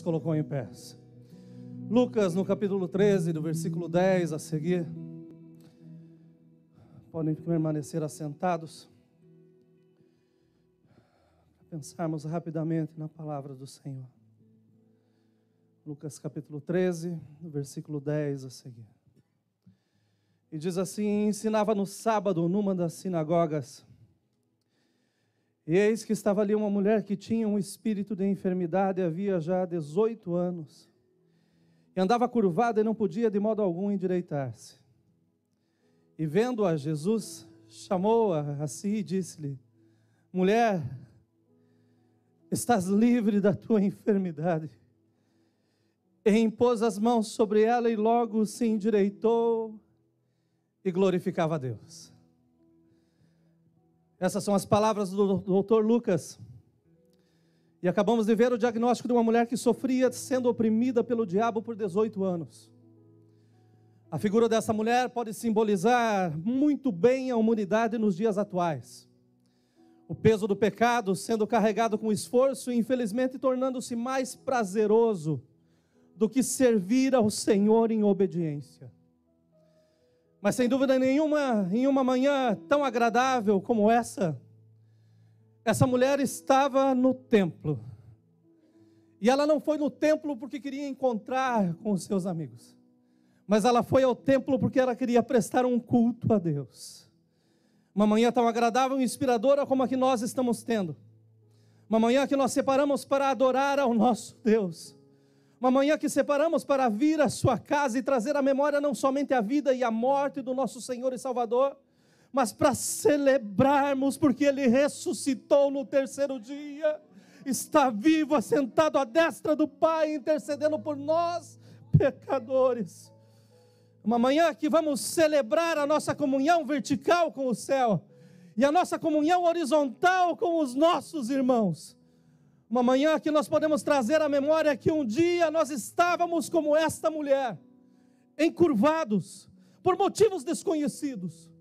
Colocou em pés. Lucas, no capítulo 13, do versículo 10 a seguir. Podem permanecer assentados. Pensarmos rapidamente na palavra do Senhor. Lucas capítulo 13, do versículo 10 a seguir. E diz assim: ensinava no sábado numa das sinagogas. E eis que estava ali uma mulher que tinha um espírito de enfermidade, havia já 18 anos, e andava curvada e não podia de modo algum endireitar-se. E vendo-a Jesus, chamou-a a si e disse-lhe: mulher, estás livre da tua enfermidade. E impôs as mãos sobre ela e logo se endireitou e glorificava a Deus. Essas são as palavras do Dr. Lucas. E acabamos de ver o diagnóstico de uma mulher que sofria sendo oprimida pelo diabo por 18 anos. A figura dessa mulher pode simbolizar muito bem a humanidade nos dias atuais. O peso do pecado sendo carregado com esforço e infelizmente tornando-se mais prazeroso do que servir ao Senhor em obediência. Mas sem dúvida nenhuma, em uma manhã tão agradável como essa mulher estava no templo. E ela não foi no templo porque queria encontrar com os seus amigos, mas ela foi ao templo porque ela queria prestar um culto a Deus. Uma manhã tão agradável e inspiradora como a que nós estamos tendo. Uma manhã que nós separamos para adorar ao nosso Deus. Uma manhã que separamos para vir à sua casa e trazer à memória não somente a vida e a morte do nosso Senhor e Salvador, mas para celebrarmos porque Ele ressuscitou no terceiro dia, está vivo, assentado à destra do Pai, intercedendo por nós, pecadores. Uma manhã que vamos celebrar a nossa comunhão vertical com o céu e a nossa comunhão horizontal com os nossos irmãos. Uma manhã que nós podemos trazer à memória que um dia nós estávamos como esta mulher, encurvados, por motivos desconhecidos,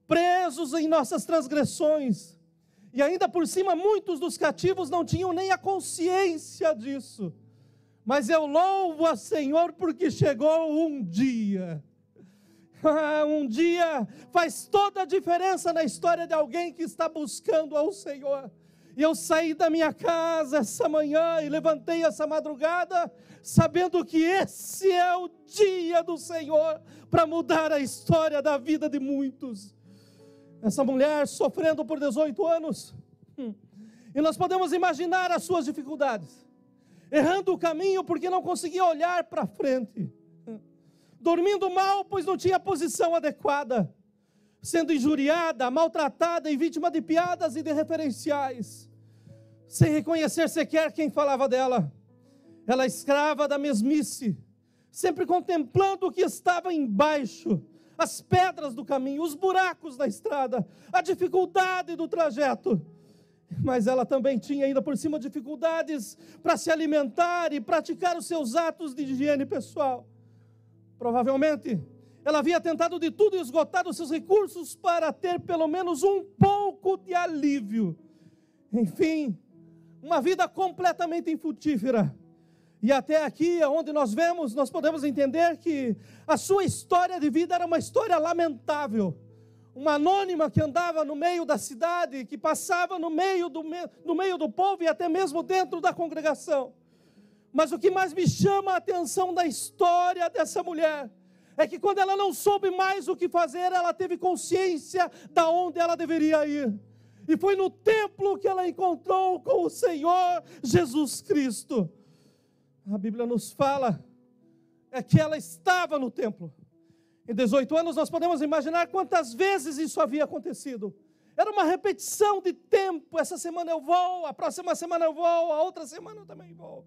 presos em nossas transgressões, e ainda por cima muitos dos cativos não tinham nem a consciência disso. Mas eu louvo a Senhor porque chegou um dia. Um dia faz toda a diferença na história de alguém que está buscando ao Senhor. E eu saí da minha casa essa manhã e levantei essa madrugada, sabendo que esse é o dia do Senhor para mudar a história da vida de muitos. Essa mulher sofrendo por 18 anos, e nós podemos imaginar as suas dificuldades, errando o caminho porque não conseguia olhar para frente, dormindo mal pois não tinha posição adequada, sendo injuriada, maltratada e vítima de piadas e de referenciais, sem reconhecer sequer quem falava dela. Ela escrava da mesmice, sempre contemplando o que estava embaixo, as pedras do caminho, os buracos da estrada, a dificuldade do trajeto. Mas ela também tinha ainda por cima dificuldades para se alimentar e praticar os seus atos de higiene pessoal. Provavelmente ela havia tentado de tudo e esgotado os seus recursos para ter pelo menos um pouco de alívio. Enfim, uma vida completamente infrutífera. E até aqui, onde nós vemos, nós podemos entender que a sua história de vida era uma história lamentável. Uma anônima que andava no meio da cidade, que passava no meio do povo e até mesmo dentro da congregação. Mas o que mais me chama a atenção da história dessa mulher é que quando ela não soube mais o que fazer, ela teve consciência de onde ela deveria ir. E foi no templo que ela encontrou com o Senhor Jesus Cristo. A Bíblia nos fala que ela estava no templo. Em 18 anos nós podemos imaginar quantas vezes isso havia acontecido. Era uma repetição de tempo. Essa semana eu vou, a próxima semana eu vou, a outra semana eu também vou.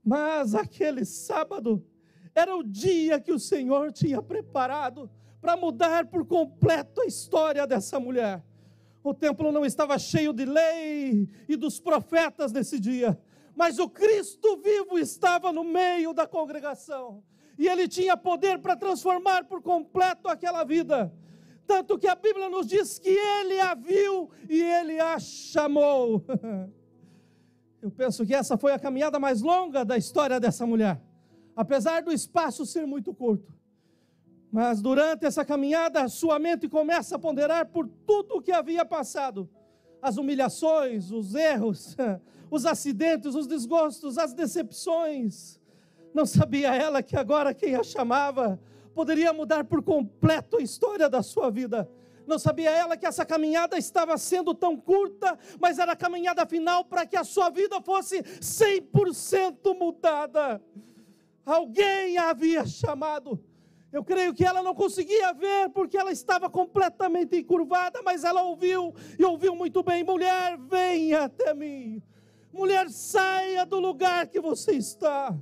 Mas aquele sábado era o dia que o Senhor tinha preparado para mudar por completo a história dessa mulher. O templo não estava cheio de lei e dos profetas nesse dia, mas o Cristo vivo estava no meio da congregação. E Ele tinha poder para transformar por completo aquela vida. Tanto que a Bíblia nos diz que Ele a viu e Ele a chamou. Eu penso que essa foi a caminhada mais longa da história dessa mulher, apesar do espaço ser muito curto. Mas durante essa caminhada, sua mente começa a ponderar por tudo o que havia passado. As humilhações, os erros, os acidentes, os desgostos, as decepções. Não sabia ela que agora quem a chamava poderia mudar por completo a história da sua vida. Não sabia ela que essa caminhada estava sendo tão curta, mas era a caminhada final para que a sua vida fosse 100% mudada. Alguém a havia chamado. Eu creio que ela não conseguia ver porque ela estava completamente encurvada, mas ela ouviu, e ouviu muito bem: mulher, venha até mim. Mulher, saia do lugar que você está.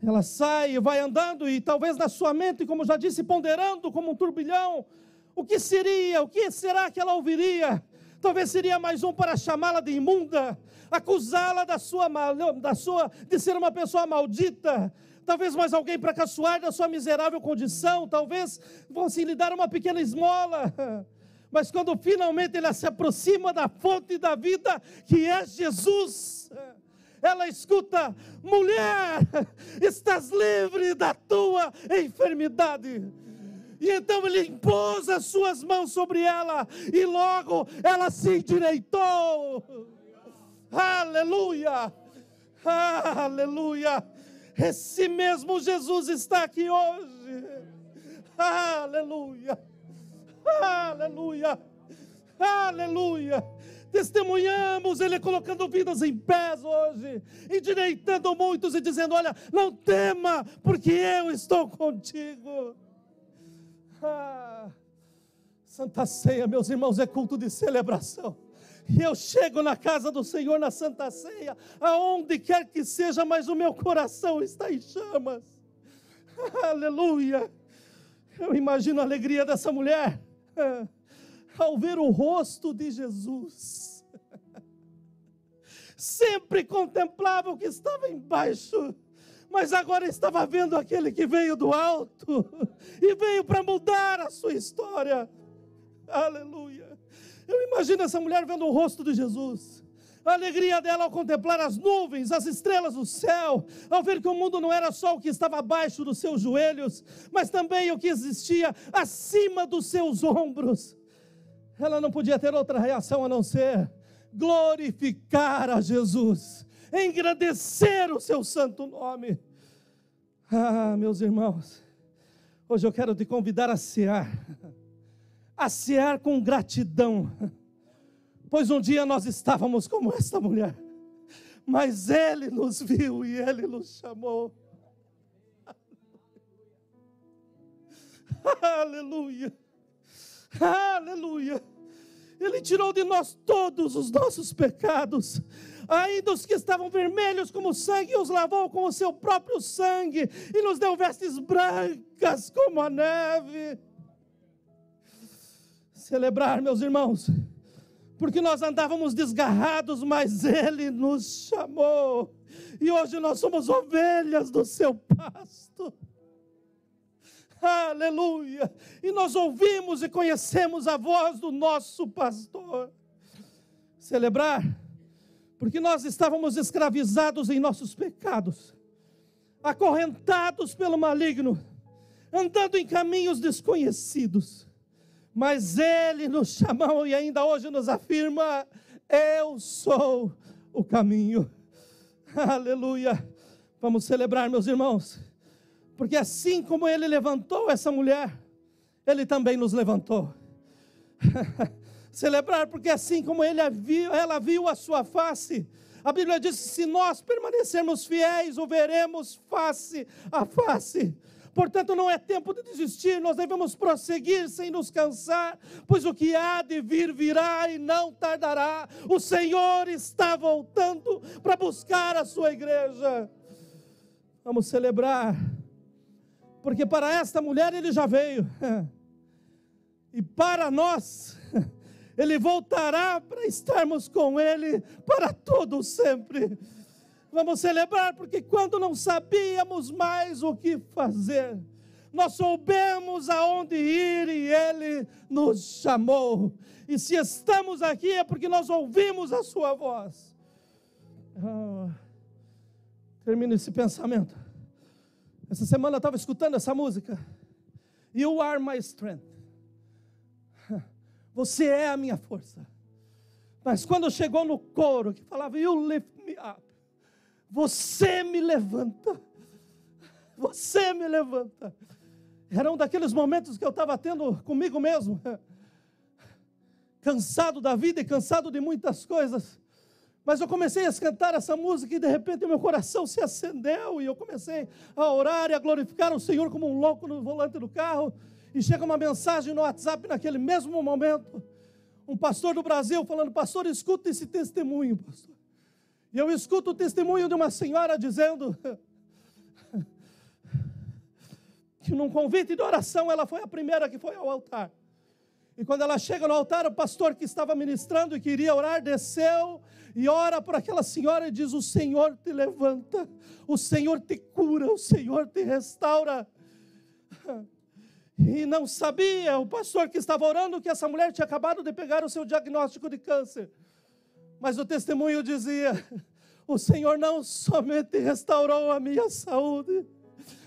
Ela sai e vai andando, e talvez na sua mente, como já disse, ponderando como um turbilhão, o que será que ela ouviria? Talvez seria mais um para chamá-la de imunda, acusá-la de ser uma pessoa maldita, talvez mais alguém para caçoar da sua miserável condição, talvez fosse lhe dar uma pequena esmola. Mas quando finalmente ela se aproxima da fonte da vida, que é Jesus, ela escuta: mulher, estás livre da tua enfermidade. E então ele impôs as suas mãos sobre ela, e logo ela se endireitou. Aleluia, aleluia. Esse mesmo Jesus está aqui hoje. Aleluia, aleluia, aleluia. Testemunhamos Ele colocando vidas em pés hoje, endireitando muitos e dizendo: olha, não tema, porque eu estou contigo. Santa Ceia, meus irmãos, é culto de celebração. E eu chego na casa do Senhor na Santa Ceia, aonde quer que seja, mas o meu coração está em chamas. Aleluia. Eu imagino a alegria dessa mulher ao ver o rosto de Jesus. Sempre contemplava o que estava embaixo, mas agora estava vendo aquele que veio do alto e veio para mudar a sua história. Aleluia. Eu imagino essa mulher vendo o rosto de Jesus, a alegria dela ao contemplar as nuvens, as estrelas do céu, ao ver que o mundo não era só o que estava abaixo dos seus joelhos, mas também o que existia acima dos seus ombros. Ela não podia ter outra reação a não ser glorificar a Jesus, engrandecer o seu santo nome. Meus irmãos, hoje eu quero te convidar a cear com gratidão, pois um dia nós estávamos como esta mulher, mas Ele nos viu e Ele nos chamou. Aleluia, aleluia. Ele tirou de nós todos os nossos pecados, ainda os que estavam vermelhos como sangue, os lavou com o seu próprio sangue, e nos deu vestes brancas como a neve. Celebrar, meus irmãos, porque nós andávamos desgarrados, mas Ele nos chamou, e hoje nós somos ovelhas do seu pasto. Aleluia, e nós ouvimos e conhecemos a voz do nosso pastor. Celebrar, porque nós estávamos escravizados em nossos pecados, acorrentados pelo maligno, andando em caminhos desconhecidos, mas Ele nos chamou e ainda hoje nos afirma: eu sou o caminho. Aleluia. Vamos celebrar, meus irmãos, porque assim como Ele levantou essa mulher, Ele também nos levantou. Celebrar, porque assim como ela viu a sua face, a Bíblia diz: se nós permanecermos fiéis, o veremos face a face. Portanto, não é tempo de desistir, nós devemos prosseguir sem nos cansar, pois o que há de vir virá e não tardará. O Senhor está voltando para buscar a sua igreja. Vamos celebrar, porque para esta mulher Ele já veio, e para nós Ele voltará para estarmos com Ele para todo sempre. Vamos celebrar, porque quando não sabíamos mais o que fazer, nós soubemos aonde ir e Ele nos chamou. E se estamos aqui é porque nós ouvimos a sua voz. Termino esse pensamento. Essa semana eu estava escutando essa música. You are my strength. Você é a minha força. Mas quando chegou no coro que falava You lift me up, você me levanta. Você me levanta. Era um daqueles momentos que eu estava tendo comigo mesmo. Cansado da vida e cansado de muitas coisas. Mas eu comecei a cantar essa música e de repente o meu coração se acendeu. E eu comecei a orar e a glorificar o Senhor como um louco no volante do carro. E chega uma mensagem no WhatsApp naquele mesmo momento. Um pastor do Brasil falando, pastor, escuta esse testemunho, pastor. E eu escuto o testemunho de uma senhora dizendo que num convite de oração ela foi a primeira que foi ao altar. E quando ela chega no altar, o pastor que estava ministrando e queria orar, desceu e ora por aquela senhora e diz, o Senhor te levanta, o Senhor te cura, o Senhor te restaura. E não sabia o pastor que estava orando que essa mulher tinha acabado de pegar o seu diagnóstico de câncer. Mas o testemunho dizia, o Senhor não somente restaurou a minha saúde,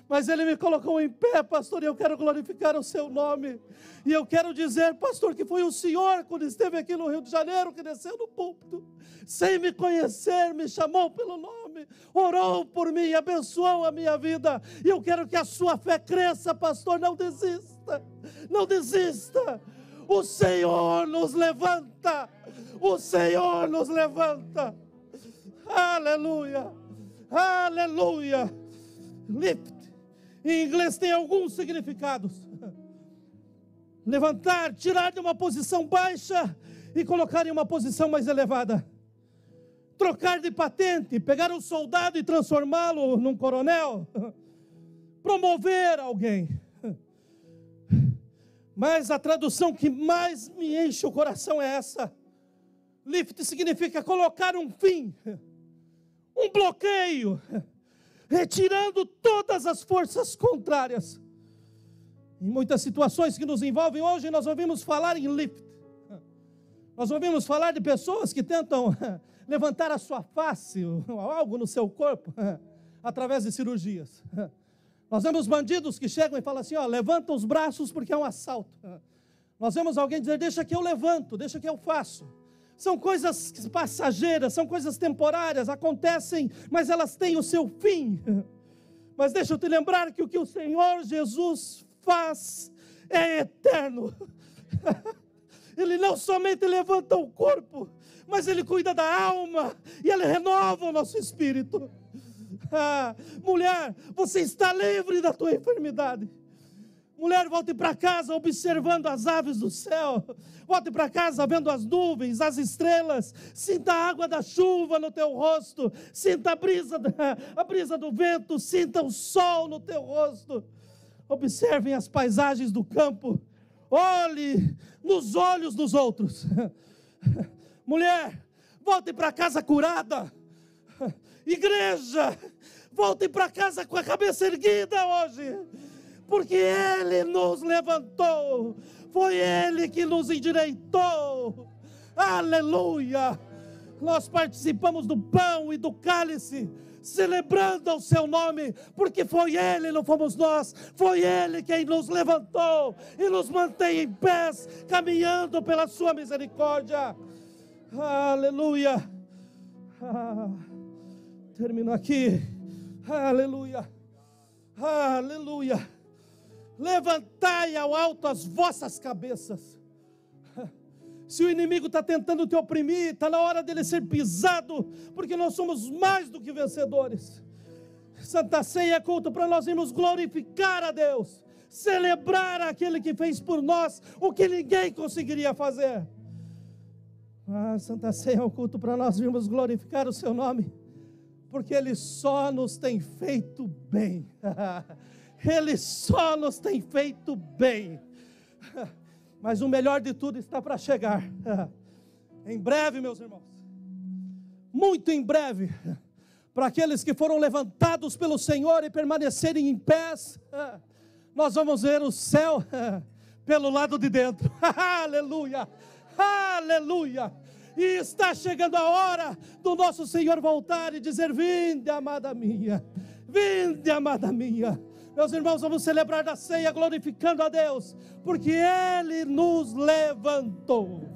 mas Ele me colocou em pé, pastor, e eu quero glorificar o seu nome. E eu quero dizer, pastor, que foi o Senhor, quando esteve aqui no Rio de Janeiro, que desceu no púlpito, sem me conhecer, me chamou pelo nome, orou por mim, abençoou a minha vida. E eu quero que a sua fé cresça, pastor, não desista, não desista. O Senhor nos levanta, o Senhor nos levanta. Aleluia, aleluia. Lift. Em inglês tem alguns significados. Levantar, tirar de uma posição baixa e colocar em uma posição mais elevada. Trocar de patente, pegar um soldado e transformá-lo num coronel. Promover alguém. Mas a tradução que mais me enche o coração é essa. Lift significa colocar um fim, um bloqueio, retirando todas as forças contrárias. Em muitas situações que nos envolvem hoje, nós ouvimos falar em lift. Nós ouvimos falar de pessoas que tentam levantar a sua face, ou algo no seu corpo, através de cirurgias. Nós vemos bandidos que chegam e falam assim, levanta os braços porque é um assalto. Nós vemos alguém dizer, deixa que eu levanto, deixa que eu faço. São coisas passageiras, são coisas temporárias, acontecem, mas elas têm o seu fim. Mas deixa eu te lembrar que o que o Senhor Jesus faz é eterno. Ele não somente levanta o corpo, mas Ele cuida da alma, e Ele renova o nosso espírito. Mulher, você está livre da tua enfermidade. Mulher, volte para casa observando as aves do céu. Volte para casa vendo as nuvens, as estrelas. Sinta a água da chuva no teu rosto. Sinta a brisa do vento. Sinta o sol no teu rosto. Observem as paisagens do campo. Olhe nos olhos dos outros. Mulher, volte para casa curada. Igreja, volte para casa com a cabeça erguida hoje. Porque Ele nos levantou, foi Ele que nos endireitou, aleluia. Nós participamos do pão e do cálice, celebrando ao seu nome, porque foi Ele, não fomos nós, foi Ele quem nos levantou e nos mantém em pés, caminhando pela sua misericórdia, aleluia. Termino aqui, aleluia, aleluia. Levantai ao alto as vossas cabeças. Se o inimigo está tentando te oprimir, está na hora dele ser pisado, porque nós somos mais do que vencedores. Santa Ceia é culto para nós irmos glorificar a Deus, celebrar aquele que fez por nós o que ninguém conseguiria fazer. Santa Ceia é um culto para nós irmos glorificar o seu nome, porque Ele só nos tem feito bem. Ele só nos tem feito bem. Mas o melhor de tudo está para chegar. Em breve, meus irmãos. Muito em breve. Para aqueles que foram levantados pelo Senhor e permanecerem em pés, nós vamos ver o céu pelo lado de dentro. Aleluia! Aleluia! E está chegando a hora do nosso Senhor voltar e dizer: vinde, amada minha, vinde, amada minha. Meus irmãos, vamos celebrar da ceia glorificando a Deus, porque Ele nos levantou.